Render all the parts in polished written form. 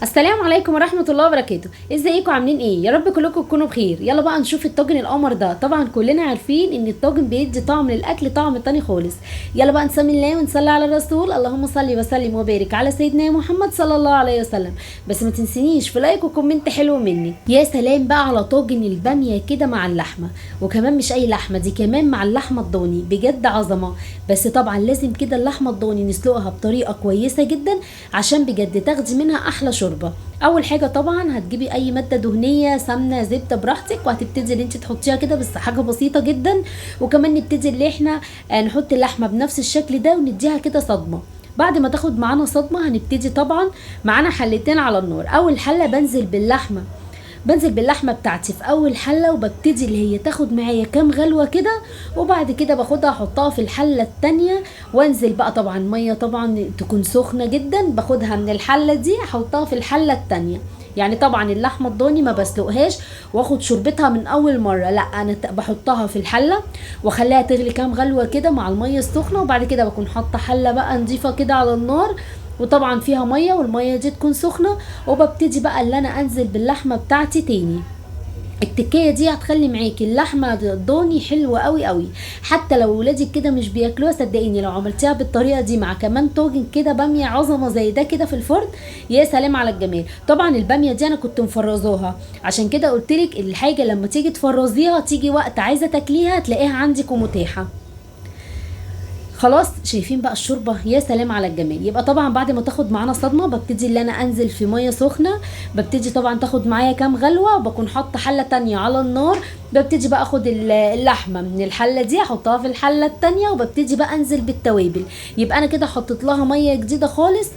السلام عليكم ورحمة الله وبركاته. ازيكم عاملين ايه؟ يا رب كلكم تكونوا بخير. يلا بقى نشوف الطاجن القمر ده. طبعا كلنا عارفين ان الطاجن بيدي طعم للاكل، طعم تاني خالص. يلا بقى نسمي الله ونصلي على الرسول. اللهم صل وسلم وبارك على سيدنا محمد صلى الله عليه وسلم. بس ما تنسينيش في لايك وكومنت حلو مني. يا سلام بقى على طاجن البامية كده مع اللحمة، وكمان مش اي لحمة، دي كمان مع اللحمة الضاني، بجد عظمة. بس طبعا لازم كده اللحمة الضاني نسلقها بطريقة كويسة جدا عشان بجد تاخدي منها احلى شوربة. اول حاجه طبعا هتجيبي اي ماده دهنيه، سمنه، زبده، براحتك، وهتبتدي ان انت تحطيها كده بس حاجه بسيطه جدا. وكمان نبتدي اللي احنا نحط اللحمه بنفس الشكل ده ونديها كده صدمه. بعد ما تاخد معانا صدمه هنبتدي طبعا معانا حلتين على النار. اول حله بنزل باللحمه بتاعتي في اول حله، وببتدي اللي هي تاخد معايا كام غلوه كده، وبعد كده باخدها احطها في الحله التانية، وانزل بقى طبعا ميه طبعا تكون سخنه جدا، باخدها من الحله دي احطها في الحله التانية. يعني طبعا اللحمه الضاني ما بسلقهاش واخد شوربتها من اول مره، لا انا بحطها في الحله واخليها تغلي كام غلوه كده مع الميه السخنه، وبعد كده بكون حاطه حله بقى نضيفه كده على النار وطبعا فيها ميه، والميه دي تكون سخنه، وببتدي بقى اللي انا انزل باللحمه بتاعتي تاني. التكيه دي هتخلي معاكي اللحمه الضاني حلوه قوي قوي. حتى لو ولادك كده مش بياكلوها، صدقيني لو عملتيها بالطريقه دي مع كمان طاجن كده باميه عظمه زي ده كده في الفرن، يا سلام على الجمال. طبعا الباميه دي انا كنت مفرزاها، عشان كده قلتلك الحاجه لما تيجي تفرزيها تيجي وقت عايزه تاكليها تلاقيها عندك ومتاحه. خلاص شايفين بقى الشوربه، يا سلام على الجمال. يبقى طبعا بعد ما تاخد معانا صدمه ببتدي اللي انا انزل في ميه سخنه، ببتدي طبعا تاخد معايا كام غلوه، وبكون حاطه حله تانية على النار. ببتدي بقى اخد اللحمه من الحله دي احطها في الحله التانية، وببتدي بقى انزل بالتوابل. يبقى انا كده حطيت لها ميه جديده خالص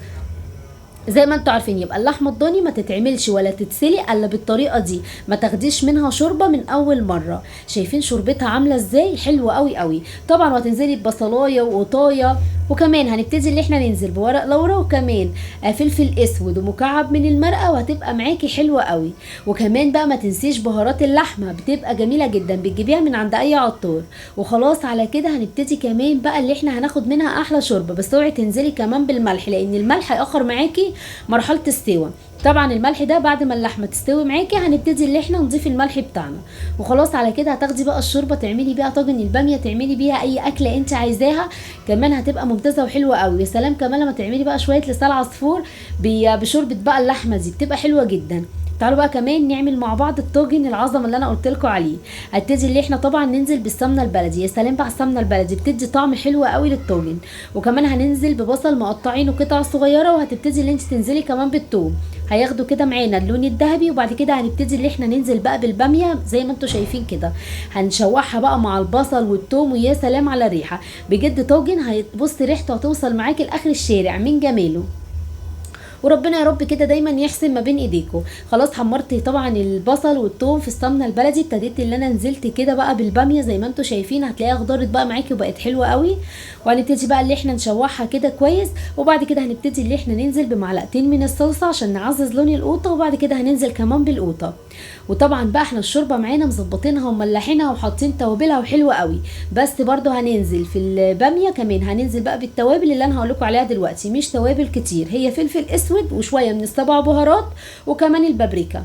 زي ما انتوا عارفين. يبقى اللحمه الضاني ما تتعملش ولا تتسلق الا بالطريقه دي، ما تاخديش منها شوربه من اول مره. شايفين شوربتها عامله ازاي؟ حلوه قوي قوي. طبعا وهتنزلي ببصلايه وقطايه، وكمان هنبتدي اللي احنا ننزل بورق لورا، وكمان فلفل اسود ومكعب من المرقه، وهتبقى معاكي حلوه قوي. وكمان بقى ما تنسيش بهارات اللحمه، بتبقى جميله جدا، بتجيبيها من عند اي عطار. وخلاص على كده هنبتدي كمان بقى اللي احنا هناخد منها احلى شوربه. بس اوعي تنزلي كمان بالملح، لان الملح هيأخر معاكي مرحله السوا. طبعا الملح ده بعد ما اللحمه تستوي معاكي هنبتدي اللي احنا نضيف الملح بتاعنا. وخلاص على كده هتاخدي بقى الشوربه تعملي بيها طاجن الباميه، تعملي بيها اي اكله انت عايزاها، كمان هتبقى ممتازه وحلوه قوي. يا سلام كمان لما تعملي بقى شويه لسان عصفور بشوربه بقى اللحمه دي، بتبقى حلوه جدا. تعالوا بقى كمان نعمل مع بعض الطاجن العظمه اللي انا قلت لكم عليه. هبتدي اللي احنا طبعا ننزل بالسمنه البلدي. يا سلام بقى السمنه البلدي بتدي طعم حلو قوي للطاجن. وكمان هننزل ببصل مقطعينه قطع صغيره، وهتبتدي اللي انت تنزلي كمان بالثوم، هياخدوا كده معانا اللون الذهبي. وبعد كده هنبتدي اللي احنا ننزل بقى بالباميه زي ما انتم شايفين كده، هنشوحها بقى مع البصل والثوم، ويا سلام على الريحه. بجد طاجن هيبص ريحته هتوصل معاكي لاخر الشارع من جماله. وربنا يا رب كده دايما يحسن ما بين ايديكم. خلاص حمرت طبعا البصل والثوم في السمنه البلدي، ابتديت اللي انا نزلت كده بقى بالباميه زي ما انتم شايفين، هتلاقيها خضرت بقى معاكي وبقت حلوه قوي. وهنبتدي بقى اللي احنا نشوحها كده كويس، وبعد كده هنبتدي اللي احنا ننزل بمعلقتين من الصلصه عشان نعزز لون القوطه، وبعد كده هننزل كمان بالقوطه. وطبعا بقى احنا الشوربه معانا مظبطينها وملحينها وحاطين توابلها وحلوه قوي. بس برضو هننزل في الباميه كمان هننزل بقى بالتوابل اللي انا هقول لكم عليها دلوقتي، مش توابل كتير، هي فلفل اسود وشويه من السبع بهارات وكمان البابريكا.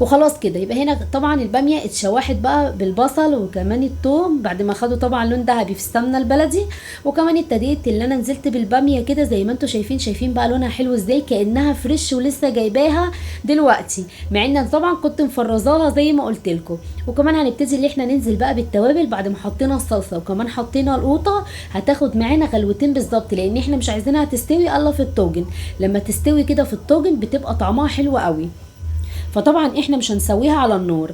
وخلاص كده يبقى هنا طبعا الباميه اتشوحت بقى بالبصل وكمان الثوم بعد ما خدوا طبعا لون ذهبي في السمنه البلدي. وكمان ابتديت اللي انا نزلت بالباميه كده زي ما انتم شايفين بقى لونها حلو ازاي، كانها فريش ولسه جايباها دلوقتي، مع ان طبعا كنت مفرزاها زي ما قلت لكم. وكمان هنبتدي اللي احنا ننزل بقى بالتوابل بعد ما حطينا الصلصه وكمان حطينا القوطه، هتاخد معانا غلوتين بالظبط، لان احنا مش عايزينها تستوي الا في الطاجن. لما تستوي كده في الطاجن بتبقى طعمها حلو قوي، فطبعا احنا مش هنسويها على النار.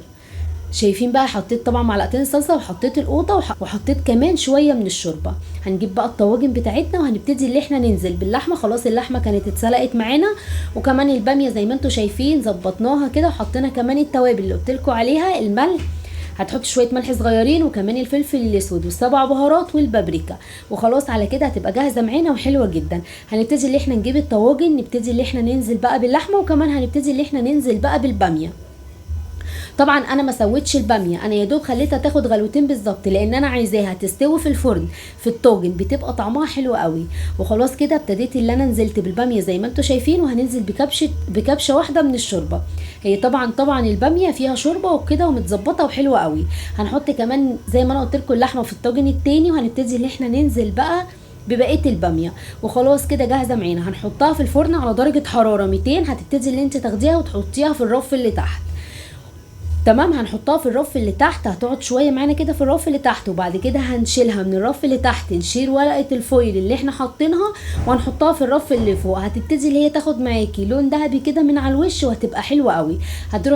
شايفين بقى حطيت طبعا معلقتين صلصه وحطيت القوطه وحطيت كمان شويه من الشوربه. هنجيب بقى الطواجن بتاعتنا وهنبتدي اللي احنا ننزل باللحمه. خلاص اللحمه كانت اتسلقت معانا، وكمان الباميه زي ما انتم شايفين ظبطناها كده، وحطينا كمان التوابل اللي قلت لكم عليها، الملح هتحط شويه ملح صغيرين، وكمان الفلفل الاسود والسبع بهارات والبابريكا. وخلاص على كده هتبقى جاهزه معانا وحلوه جدا. هنبتدي اللي احنا نجيب الطواجن، نبتدي اللي احنا ننزل بقى باللحمه، وكمان هنبتدي اللي احنا ننزل بقى بالباميه. طبعا انا ما سويتش الباميه، انا يا دوب خليتها تاخد غلوتين بالظبط، لان انا عايزاها تستوي في الفرن في الطاجن، بتبقى طعمها حلو قوي. وخلاص كده ابتديت اللي انا نزلت بالباميه زي ما انتم شايفين، وهننزل بكبشه واحده من الشوربه. هي طبعا الباميه فيها شوربه وكده ومتظبطه وحلوه قوي. هنحط كمان زي ما انا قلت لكم اللحمه في الطاجن التاني، وهنبتدي ان احنا ننزل بقى ببقيه الباميه. وخلاص كده جاهزه معانا. هنحطها في الفرن على درجه حراره 200. هتبتدي اللي انت تاخديها وتحطيها في الرف اللي تحت. تمام، هنحطها في الرف اللي تحت، هتقعد شويه معانا كده في الرف اللي تحت، وبعد كده هنشيلها من الرف اللي تحت، نشيل ورقه الفويل اللي احنا حاطينها وهنحطها في الرف اللي فوق. هتبتدي اللي هي تاخد معاكي لون ذهبي كده من على الوش، وهتبقى حلوه قوي.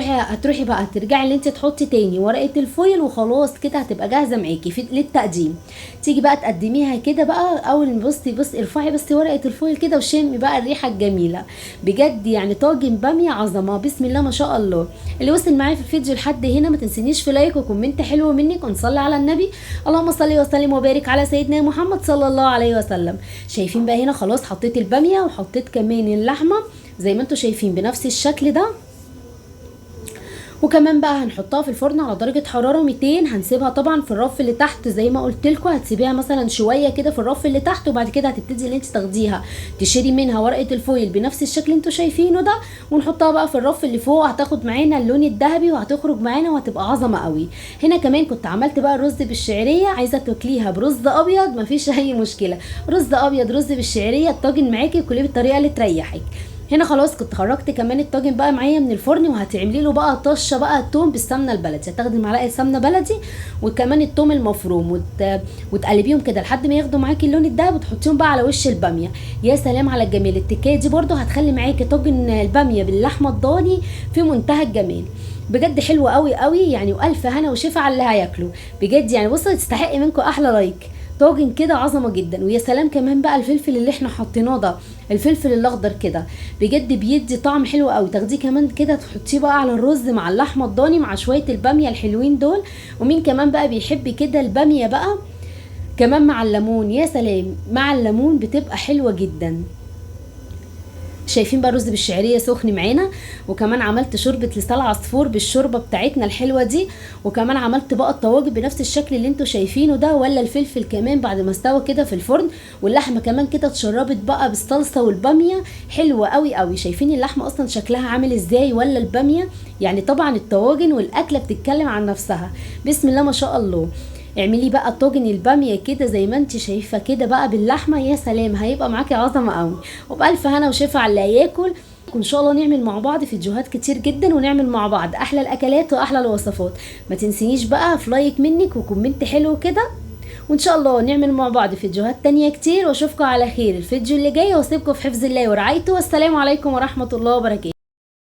هتروحي بقى ترجعي اللي انت تحطي تاني ورقه الفويل، وخلاص كده هتبقى جاهزه معاكي للتقديم. تيجي بقى تقدميها كده بقى، اول ما بصي ارفعي بس ورقه الفويل كده وشمي بقى الريحه الجميله. بجد يعني طاجن باميه عظمه، بسم الله ما شاء الله. اللي وصل معايا في الفيديو لحد هنا ما تنسينيش في لايك وكومنت حلو منك، ونصلي على النبي. اللهم صل وسلم وبارك على سيدنا محمد صلى الله عليه وسلم. شايفين بقى هنا خلاص حطيت الباميه وحطيت كمان اللحمه زي ما انتم شايفين بنفس الشكل ده. وكمان بقى هنحطها في الفرن على درجه حراره 200. هنسيبها طبعا في الرف اللي تحت زي ما قلت لكم، هتسيبيها مثلا شويه كده في الرف اللي تحت، وبعد كده هتبتدي ان انت تاخديها تشيلي منها ورقه الفويل بنفس الشكل اللي انتوا شايفينه ده، ونحطها بقى في الرف اللي فوق. هتاخد معانا اللون الذهبي وهتخرج معانا وهتبقى عظمه قوي. هنا كمان كنت عملت بقى الرز بالشعريه، عايزه تاكليها برز ابيض مفيش اي مشكله، رز ابيض رز بالشعريه الطاجن معاكي، وكليه بالطريقه اللي تريحك. هنا خلاص كنت خرجت كمان الطاجن بقى معايا من الفرن، وهتعملي له بقى طشه بقى التوم بالسمنه البلدي. هتاخدي معلقه سمنه بلدي وكمان التوم المفروم وتقلبيهم كده لحد ما ياخدوا معاكي اللون الدهبي، وتحطيهم بقى على وش الباميه. يا سلام على الجمال. التكايه دي برده هتخلي معاكي طاجن الباميه باللحمه الضاني في منتهى الجمال. بجد حلو قوي قوي يعني، والف هنا وشفا على اللي هياكله. بجد يعني بصوا تستحق منكم احلى لايك. طاجن كده عظمه جدا. ويا سلام كمان بقى الفلفل اللي احنا حطيناه ده، الفلفل الاخضر كده بجد بيدي طعم حلو قوي. تاخديه كمان كده تحطيه بقى على الرز مع اللحمه الضاني مع شويه الباميه الحلوين دول. ومين كمان بقى بيحب كده الباميه بقى كمان مع الليمون، يا سلام مع الليمون بتبقى حلوه جدا. شايفين بقى الرز بالشعريه سخن معانا، وكمان عملت شوربه لسان عصفور بالشوربه بتاعتنا الحلوه دي، وكمان عملت بقى الطواجن بنفس الشكل اللي انتوا شايفينه ده. ولا الفلفل كمان بعد ما استوى كده في الفرن، واللحمه كمان كده اتشربت بقى بالصلصه والباميه حلوه قوي قوي. شايفين اللحمه اصلا شكلها عامل ازاي ولا الباميه؟ يعني طبعا الطواجن والاكله بتتكلم عن نفسها، بسم الله ما شاء الله. اعملي بقى طاجن الباميه كده زي ما انت شايفه كده بقى باللحمه، يا سلام هيبقى معاكي عظمه قوي. وبالف هنا وشفا على اللي هياكل. وان شاء الله نعمل مع بعض فيديوهات كتير جدا، ونعمل مع بعض احلى الاكلات واحلى الوصفات. ما تنسينيش بقى في لايك منك وكومنت حلو كده، وان شاء الله نعمل مع بعض فيديوهات تانية كتير. واشوفكم على خير الفيديو اللي جاي، واسيبكم في حفظ الله ورعايته، والسلام عليكم ورحمه الله وبركاته.